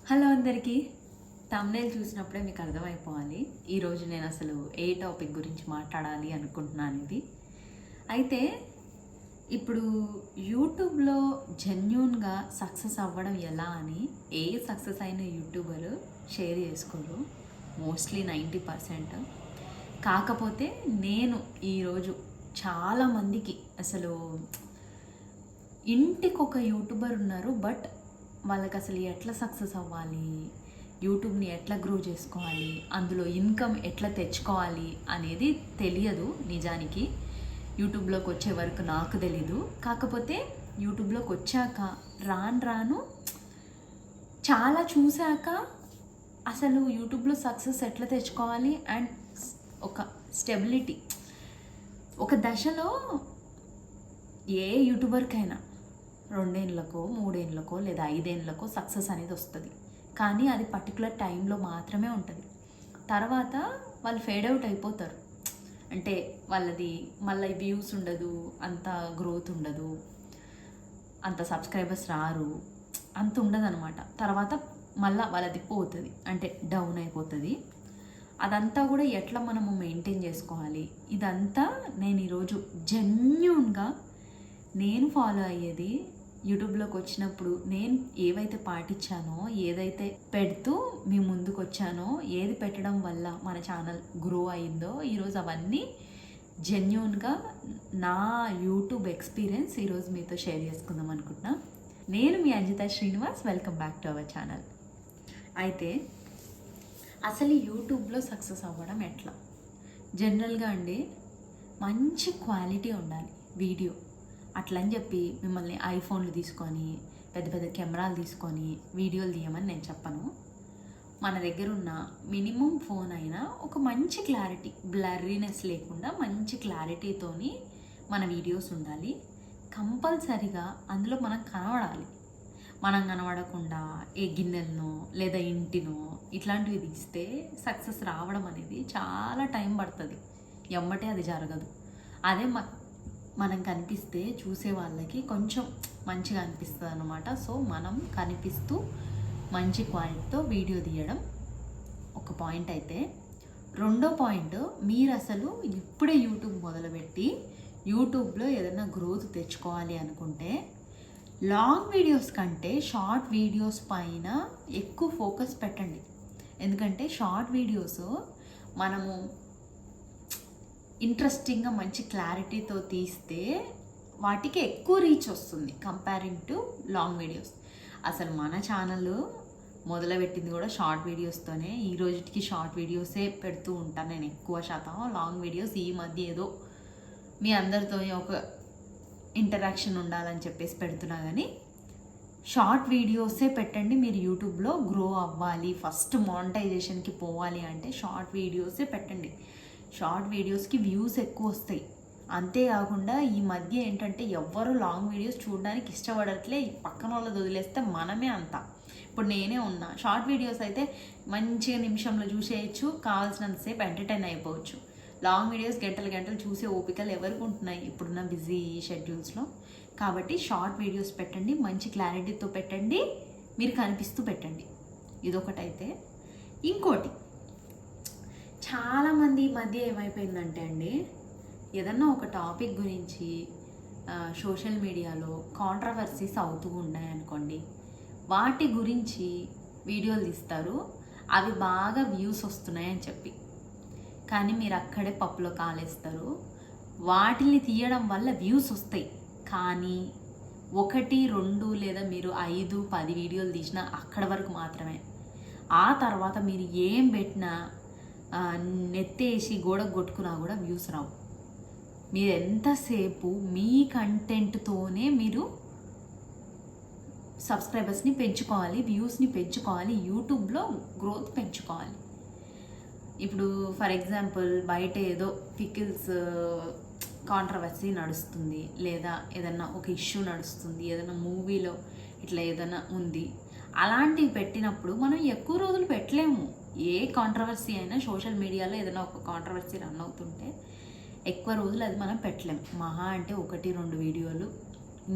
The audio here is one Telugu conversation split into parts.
హలో అందరికీ. థంబ్నెయిల్ చూసినప్పుడే మీకు అర్థమైపోవాలి ఈరోజు నేను అసలు ఏ టాపిక్ గురించి మాట్లాడాలి అనుకుంటున్నాను ఇది. అయితే ఇప్పుడు యూట్యూబ్లో జెన్యూన్గా సక్సెస్ అవ్వడం ఎలా అని ఏ సక్సెస్ అయిన యూట్యూబర్ షేర్ చేసుకోరు, మోస్ట్లీ 90%. కాకపోతే నేను ఈరోజు చాలామందికి అసలు ఇంటికి ఒక యూట్యూబర్ ఉన్నారు, బట్ వాళ్ళకి అసలు ఎట్లా సక్సెస్ అవ్వాలి, యూట్యూబ్ని ఎట్లా గ్రో చేసుకోవాలి, అందులో ఇన్కమ్ ఎట్లా తెచ్చుకోవాలి అనేది తెలియదు. నిజానికి యూట్యూబ్లోకి వచ్చే వరకు నాకు తెలీదు. కాకపోతే యూట్యూబ్లోకి వచ్చాక రాను చాలా చూశాక అసలు యూట్యూబ్లో సక్సెస్ ఎట్లా తెచ్చుకోవాలి అండ్ ఒక స్టెబిలిటీ, ఒక దశలో ఏ యూట్యూబర్కైనా 2 ఏళ్ళకో 3 ఏళ్ళకో లేదా 5 ఏళ్ళకో సక్సెస్ అనేది వస్తుంది. కానీ అది పర్టికులర్ టైంలో మాత్రమే ఉంటుంది. తర్వాత వాళ్ళు ఫేడ్ అవుట్ అయిపోతారు. అంటే వాళ్ళది మళ్ళీ వ్యూస్ ఉండదు, అంత గ్రోత్ ఉండదు, అంత సబ్స్క్రైబర్స్ రారు, అంత ఉండదు అనమాట. తర్వాత మళ్ళీ వాళ్ళది పోతుంది, అంటే డౌన్ అయిపోతుంది. అదంతా కూడా ఎట్లా మనము మెయింటైన్ చేసుకోవాలి, ఇదంతా నేను ఈరోజు జెన్యూన్గా నేను ఫాలో అయ్యేది. యూట్యూబ్లోకి వచ్చినప్పుడు నేను ఏవైతే పాటించానో, ఏదైతే పెడుతూ మీ ముందుకు వచ్చానో, ఏది పెట్టడం వల్ల మన ఛానల్ గ్రో అయిందో, ఈరోజు అవన్నీ జెన్యూన్గా నా యూట్యూబ్ ఎక్స్పీరియన్స్ ఈరోజు మీతో షేర్ చేసుకుందాం అనుకుంటున్నా. నేను మీ Anjitha Srinivas, welcome back to our channel. అయితే అసలు యూట్యూబ్లో సక్సెస్ అవ్వడం ఎట్లా? జనరల్గా అండి, మంచి క్వాలిటీ ఉండాలి వీడియో. అట్లని చెప్పి మిమ్మల్ని ఐఫోన్లు తీసుకొని పెద్ద పెద్ద కెమెరాలు తీసుకొని వీడియోలు తీయమని నేను చెప్పను. మన దగ్గర ఉన్న మినిమం ఫోన్ అయినా ఒక మంచి క్లారిటీ, బ్లర్రీనెస్ లేకుండా మంచి క్లారిటీతోని మన వీడియోస్ ఉండాలి. కంపల్సరిగా అందులో మనం కనబడాలి. మనం కనబడకుండా ఏ గిన్నెలనో లేదా ఇంటినో ఇట్లాంటివి తీస్తే సక్సెస్ రావడం అనేది చాలా టైం పడుతుంది, ఎమ్మటే అది జరగదు. అదే మనం కనిపిస్తే చూసే వాళ్ళకి కొంచెం మంచిగా అనిపిస్తుంది అన్నమాట. సో మనం కనిపిస్తూ మంచి క్వాలిటీతో వీడియో తీయడం ఒక పాయింట్. అయితే రెండో పాయింట్, మీరు అసలు ఇప్పుడే యూట్యూబ్ మొదలుపెట్టి యూట్యూబ్లో ఏదైనా గ్రోత్ తెచ్చుకోవాలి అనుకుంటే లాంగ్ వీడియోస్ కంటే షార్ట్ వీడియోస్ పైన ఎక్కువ ఫోకస్ పెట్టండి. ఎందుకంటే షార్ట్ వీడియోస్ మనము ఇంట్రెస్టింగ్గా మంచి క్లారిటీతో తీస్తే వాటికి ఎక్కువ రీచ్ వస్తుంది కంపేరింగ్ టు లాంగ్ వీడియోస్. అసలు మన ఛానల్ మొదలుపెట్టింది కూడా షార్ట్ వీడియోస్తోనే. ఈ రోజుకి షార్ట్ వీడియోసే పెడుతూ ఉంటాను నేను ఎక్కువ శాతం. లాంగ్ వీడియోస్ ఈ మధ్య ఏదో మీ అందరితో ఒక ఇంటరాక్షన్ ఉండాలని చెప్పేసి పెడుతున్నా, కానీ షార్ట్ వీడియోసే పెట్టండి. మీరు యూట్యూబ్లో గ్రో అవ్వాలి, ఫస్ట్ మానిటైజేషన్కి పోవాలి అంటే షార్ట్ వీడియోసే పెట్టండి. షార్ట్ వీడియోస్కి వ్యూస్ ఎక్కువ వస్తాయి. అంతేకాకుండా ఈ మధ్య ఏంటంటే ఎవ్వరు లాంగ్ వీడియోస్ చూడడానికి ఇష్టపడట్లే. పక్కన వాళ్ళది వదిలేస్తే మనమే అంతా. ఇప్పుడు నేనే ఉన్నా, షార్ట్ వీడియోస్ అయితే మంచిగా నిమిషంలో చూసేయచ్చు, కావాల్సినంతసేపు ఎంటర్టైన్ అయిపోవచ్చు. లాంగ్ వీడియోస్ గంటలు గంటలు చూసే ఓపికలు ఎవరికి ఉంటున్నాయి ఇప్పుడున్న బిజీ షెడ్యూల్స్లో. కాబట్టి షార్ట్ వీడియోస్ పెట్టండి, మంచి క్లారిటీతో పెట్టండి, మీరు కనిపిస్తూ పెట్టండి. ఇదొకటైతే. ఇంకోటి, చాలామంది ఈ మధ్య ఏమైపోయిందంటే అండి, ఏదన్నా ఒక టాపిక్ గురించి సోషల్ మీడియాలో కాంట్రవర్సీస్ అవుతూ ఉన్నాయనుకోండి, వాటి గురించి వీడియోలు తీస్తారు. అవి బాగా వ్యూస్ వస్తున్నాయని చెప్పి, కానీ మీరు అక్కడే పప్పులో కాలేస్తారు. వాటిని తీయడం వల్ల వ్యూస్ వస్తాయి, కానీ 1, 2 లేదా మీరు 5, 10 వీడియోలు తీసినా అక్కడ వరకు మాత్రమే. ఆ తర్వాత మీరు ఏం పెట్టినా నెత్తేసి గోడకు కొట్టుకున్నా కూడా వ్యూస్ రావు. మీరు ఎంతసేపు మీ కంటెంట్తోనే మీరు సబ్స్క్రైబర్స్ని పెంచుకోవాలి, వ్యూస్ని పెంచుకోవాలి, యూట్యూబ్లో గ్రోత్ పెంచుకోవాలి. ఇప్పుడు ఫర్ ఎగ్జాంపుల్ బయట ఏదో పికిల్స్ కాంట్రవర్సీ నడుస్తుంది, లేదా ఏదన్నా ఒక ఇష్యూ నడుస్తుంది, ఏదైనా మూవీలో ఇట్లా ఏదైనా ఉంది, అలాంటివి పెట్టినప్పుడు మనం ఎక్కువ రోజులు పెట్టలేము. ఏ కాంట్రవర్సీ అయినా సోషల్ మీడియాలో ఏదైనా ఒక కాంట్రవర్సీ రన్ అవుతుంటే ఎక్కువ రోజులు అది మనం పెట్టలేము. మహా అంటే 1, 2 వీడియోలు,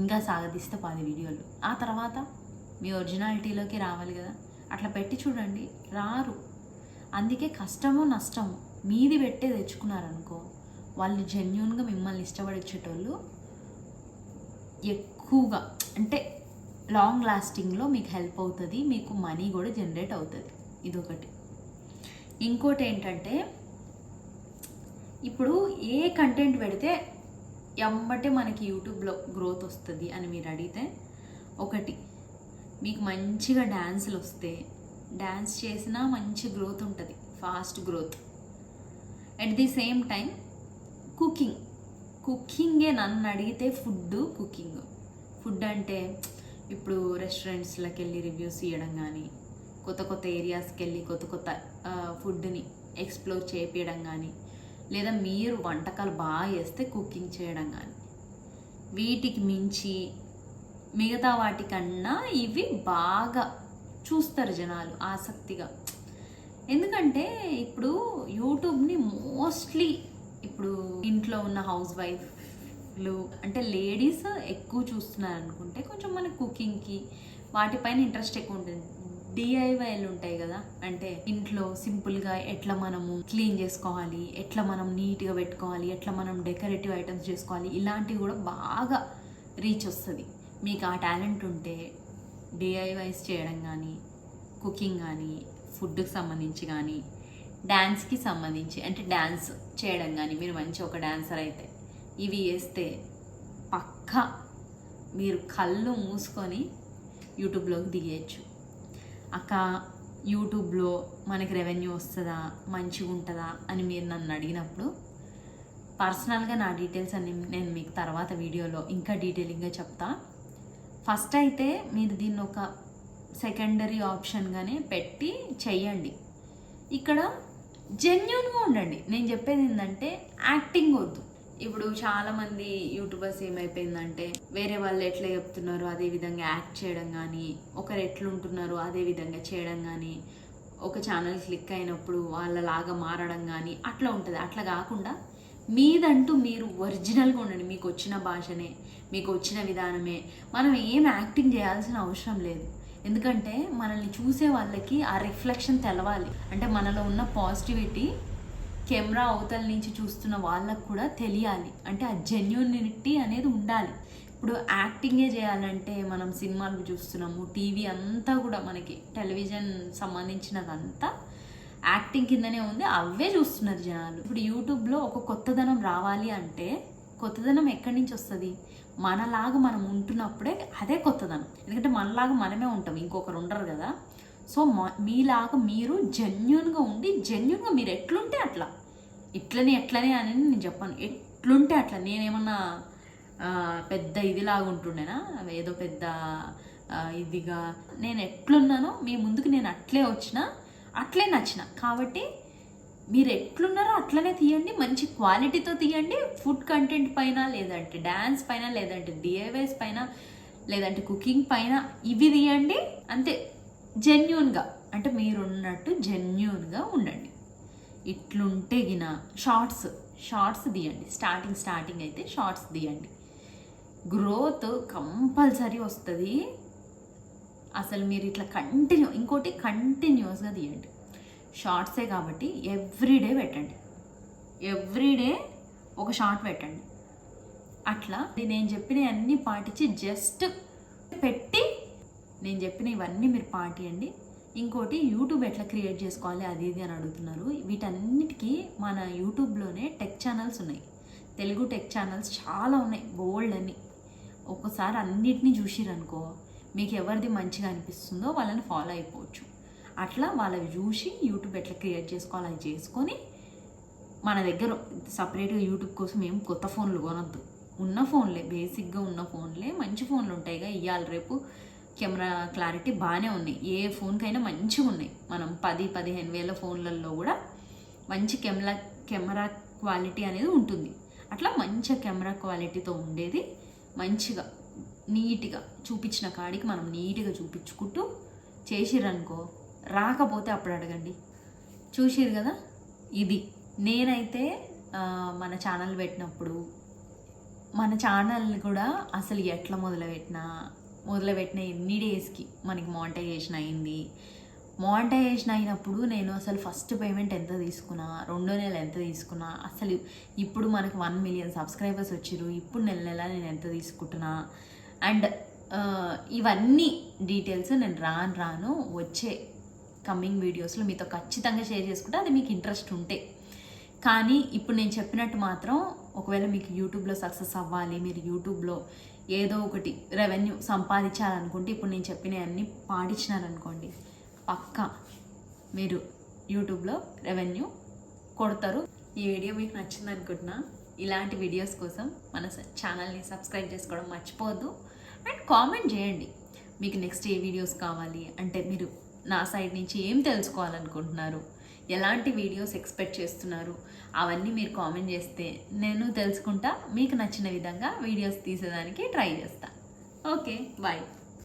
ఇంకా సాగదీస్తే 10 వీడియోలు. ఆ తర్వాత మీ ఒరిజినాలిటీలోకి రావాలి కదా. అట్లా పెట్టి చూడండి, రారు. అందుకే కష్టమో నష్టమో మీది పెట్టే తెచ్చుకున్నారనుకో, వాళ్ళు జెన్యున్గా మిమ్మల్ని ఇష్టపడిచ్చేటోళ్ళు ఎక్కువగా, అంటే లాంగ్ లాస్టింగ్లో మీకు హెల్ప్ అవుతుంది, మీకు మనీ కూడా జనరేట్ అవుతుంది. ఇదొకటి. ఇంకోటి ఏంటంటే, ఇప్పుడు ఏ కంటెంట్ పెడితే ఎమ్మటే మనకి యూట్యూబ్లో గ్రోత్ వస్తుంది అని మీరు అడిగితే, ఒకటి, మీకు మంచిగా డ్యాన్సులు వస్తే డ్యాన్స్ చేసినా మంచి గ్రోత్ ఉంటుంది, fast growth. At the same time కుకింగే నన్ను అడిగితే ఫుడ్ అంటే ఇప్పుడు రెస్టారెంట్స్లోకి వెళ్ళి రివ్యూస్ ఇవ్వడం కానీ, కొత్త కొత్త ఏరియాస్కి వెళ్ళి కొత్త ఫుడ్ని ఎక్స్ప్లోర్ చేపించడం కానీ, లేదా మీరు వంటకాలు బాగా చేస్తే కుకింగ్ చేయడం కానీ, వీటికి మించి మిగతా వాటికన్నా ఇవి బాగా చూస్తారు జనాలు ఆసక్తిగా. ఎందుకంటే ఇప్పుడు యూట్యూబ్ని మోస్ట్లీ ఇప్పుడు ఇంట్లో ఉన్న హౌస్ వైఫ్లు అంటే లేడీస్ ఎక్కువ చూస్తున్నారు అనుకుంటే, కొంచెం మన కుకింగ్కి వాటిపైన ఇంట్రెస్ట్ ఎక్కువ ఉంటుంది. డిఐవైలు ఉంటాయి కదా, అంటే ఇంట్లో సింపుల్గా ఎట్లా మనము క్లీన్ చేసుకోవాలి, ఎట్లా మనం నీట్గా పెట్టుకోవాలి, ఎట్లా మనం డెకరేటివ్ ఐటమ్స్ చేసుకోవాలి, ఇలాంటివి కూడా బాగా రీచ్ వస్తుంది. మీకు ఆ టాలెంట్ ఉంటే డిఐవైస్ చేయడం కానీ, కుకింగ్ కానీ, ఫుడ్కి సంబంధించి కానీ, డ్యాన్స్కి సంబంధించి అంటే డ్యాన్స్ చేయడం కానీ, మీరు మంచి ఒక డాన్సర్ అయితే ఇవి వేస్తే పక్కా మీరు కళ్ళు మూసుకొని యూట్యూబ్లోకి దిగేయచ్చు. అక్క యూట్యూబ్లో మనకి రెవెన్యూ వస్తుందా, మంచిగా ఉంటుందా అని మీరు నన్ను అడిగినప్పుడు పర్సనల్గా నా డీటెయిల్స్ అన్ని నేను మీకు తర్వాత వీడియోలో ఇంకా డీటెయిలింగ్గా చెప్తా. ఫస్ట్ అయితే మీరు దీన్ని ఒక సెకండరీ ఆప్షన్గానే పెట్టి చెయ్యండి. ఇక్కడ జెన్యూన్గా ఉండండి. నేను చెప్పేది ఏంటంటే, యాక్టింగ్ వద్దు. ఇప్పుడు చాలామంది యూట్యూబర్స్ ఏమైపోయిందంటే, వేరే వాళ్ళు ఎట్లా చెప్తున్నారో అదే విధంగా యాక్ట్ చేయడం కానీ, ఒకరు ఎట్లుంటున్నారో అదే విధంగా చేయడం కానీ, ఒక ఛానల్ క్లిక్ అయినప్పుడు వాళ్ళలాగా మారడం కానీ అట్లా ఉంటుంది. అట్లా కాకుండా మీదంటూ మీరు ఒరిజినల్గా ఉండండి. మీకు వచ్చిన భాషనే, మీకు వచ్చిన విధానమే. మనం ఏం యాక్టింగ్ చేయాల్సిన అవసరం లేదు. ఎందుకంటే మనల్ని చూసే వాళ్ళకి ఆ రిఫ్లెక్షన్ తెలవాలి. అంటే మనలో ఉన్న పాజిటివిటీ కెమెరా అవతల నుంచి చూస్తున్న వాళ్ళకు కూడా తెలియాలి. అంటే ఆ జెన్యూనిటీ అనేది ఉండాలి. ఇప్పుడు యాక్టింగే చేయాలంటే మనం సినిమాలు చూస్తున్నాము, టీవీ అంతా కూడా మనకి టెలివిజన్ సంబంధించినదంతా యాక్టింగ్ కిందనే ఉంది, అవే చూస్తున్నారు జనాలు. ఇప్పుడు యూట్యూబ్లో ఒక కొత్తదనం రావాలి అంటే, కొత్తదనం ఎక్కడి నుంచి వస్తుంది? మనలాగా మనం ఉంటున్నప్పుడే అదే కొత్తదనం. ఎందుకంటే మనలాగా మనమే ఉంటాం, ఇంకొకరు ఉండరు కదా. సో మీలాగా మీరు జెన్యూన్గా ఉండి, జెన్యూన్గా మీరు ఎట్లుంటే అట్లా, ఎట్లనే అని నేను చెప్పాను, ఎట్లుంటే అట్లా. నేనేమన్నా పెద్ద ఇదిలాగా ఉంటుండేనా, ఏదో పెద్ద ఇదిగా, నేను ఎట్లున్నానో మీ ముందుకు నేను అట్లే వచ్చిన, అట్లే నచ్చిన. కాబట్టి మీరు ఎట్లున్నారో అట్లనే తీయండి, మంచి క్వాలిటీతో తీయండి. ఫుడ్ కంటెంట్ పైన, లేదంటే డ్యాన్స్ పైన, లేదంటే డిఐవైస్ పైన, లేదంటే కుకింగ్ పైన ఇవి తీయండి. అంతే, జెన్యూన్గా, అంటే మీరున్నట్టు జెన్యూన్గా ఉండండి. ఇట్లుంటే గిన షార్ట్స్ తీయండి. స్టార్టింగ్ అయితే షార్ట్స్ తీయండి. గ్రోత్ కంపల్సరీ వస్తుంది. అసలు మీరు ఇట్లా ఇంకోటి కంటిన్యూస్గా తీయండి. షార్ట్సే కాబట్టి ఎవ్రీడే పెట్టండి, ఎవ్రీడే ఒక షార్ట్ పెట్టండి. అట్లా నేను చెప్పిన అన్నీ పాటించి జస్ట్ పెట్టి, నేను చెప్పిన ఇవన్నీ మీరు పాటియండి. ఇంకోటి, యూట్యూబ్ ఎట్లా క్రియేట్ చేసుకోవాలి అది ఇది అని అడుగుతున్నారు. వీటన్నిటికీ మన యూట్యూబ్లోనే టెక్ ఛానల్స్ ఉన్నాయి. తెలుగు టెక్ ఛానల్స్ చాలా ఉన్నాయి, బోల్డ్ అని. ఒక్కసారి అన్నిటినీ చూసిరనుకో, మీకు ఎవరిది మంచిగా అనిపిస్తుందో వాళ్ళని ఫాలో అయిపోవచ్చు. అట్లా వాళ్ళవి చూసి యూట్యూబ్ ఎట్లా క్రియేట్ చేసుకోవాలి అది చేసుకొని, మన దగ్గర సపరేట్గా యూట్యూబ్ కోసం ఏం కొత్త ఫోన్లు కొనొద్దు. ఉన్న ఫోన్లే, బేసిక్గా ఉన్న ఫోన్లే, మంచి ఫోన్లు ఉంటాయిగా. ఇవాళ రేపు కెమెరా క్లారిటీ బాగానే ఉన్నాయి, ఏ ఫోన్కైనా మంచిగా ఉన్నాయి. మనం 10-15 వేల ఫోన్లలో కూడా మంచి కెమెరా క్వాలిటీ అనేది ఉంటుంది. అట్లా మంచి కెమెరా క్వాలిటీతో ఉండేది, మంచిగా నీట్గా చూపించిన కాడికి మనం నీట్గా చూపించుకుంటూ చేసిరనుకో, రాకపోతే అప్పుడు అడగండి. చూసిరు కదా, ఇది నేనైతే మన ఛానల్ పెట్టినప్పుడు, మన ఛానల్ని కూడా అసలు ఎట్లా మొదలుపెట్టిన ఎన్ని డేస్కి మనకి మానిటైజేషన్ అయింది, మానిటైజేషన్ అయినప్పుడు నేను అసలు ఫస్ట్ పేమెంట్ ఎంత తీసుకున్నా, రెండో నెల ఎంత తీసుకున్నా, అసలు ఇప్పుడు మనకు 1 మిలియన్ సబ్స్క్రైబర్స్ వచ్చిర్రు, ఇప్పుడు నెల నెల నేను ఎంత తీసుకుంటున్నా, అండ్ ఇవన్నీ డీటెయిల్స్ నేను రాను వచ్చే కమింగ్ వీడియోస్లో మీతో ఖచ్చితంగా షేర్ చేసుకుంటే, అది మీకు ఇంట్రెస్ట్ ఉంటే. కానీ ఇప్పుడు నేను చెప్పినట్టు మాత్రం ఒకవేళ మీకు యూట్యూబ్లో సక్సెస్ అవ్వాలి, మీరు యూట్యూబ్లో ఏదో ఒకటి రెవెన్యూ సంపాదించాలనుకుంటే ఇప్పుడు నేను చెప్పినవన్నీ పాటించినారనుకోండి, పక్కా మీరు యూట్యూబ్లో రెవెన్యూ కొడతారు. ఈ వీడియో మీకు నచ్చింది అనుకుంటున్నా. ఇలాంటి వీడియోస్ కోసం మన ఛానల్ని సబ్స్క్రైబ్ చేసుకోవడం మర్చిపోవద్దు. అండ్ కామెంట్ చేయండి మీకు నెక్స్ట్ ఏ వీడియోస్ కావాలి, అంటే మీరు నా సైడ్ నుంచి ఏం తెలుసుకోవాలనుకుంటున్నారు, ఎలాంటి వీడియోస్ ఎక్స్పెక్ట్ చేస్తున్నారు, అవన్నీ మీరు కామెంట్ చేస్తే నేను తెలుసుకుంటా, మీకు నచ్చిన విధంగా వీడియోస్ తీసేదానికి ట్రై చేస్తాను. Okay, bye.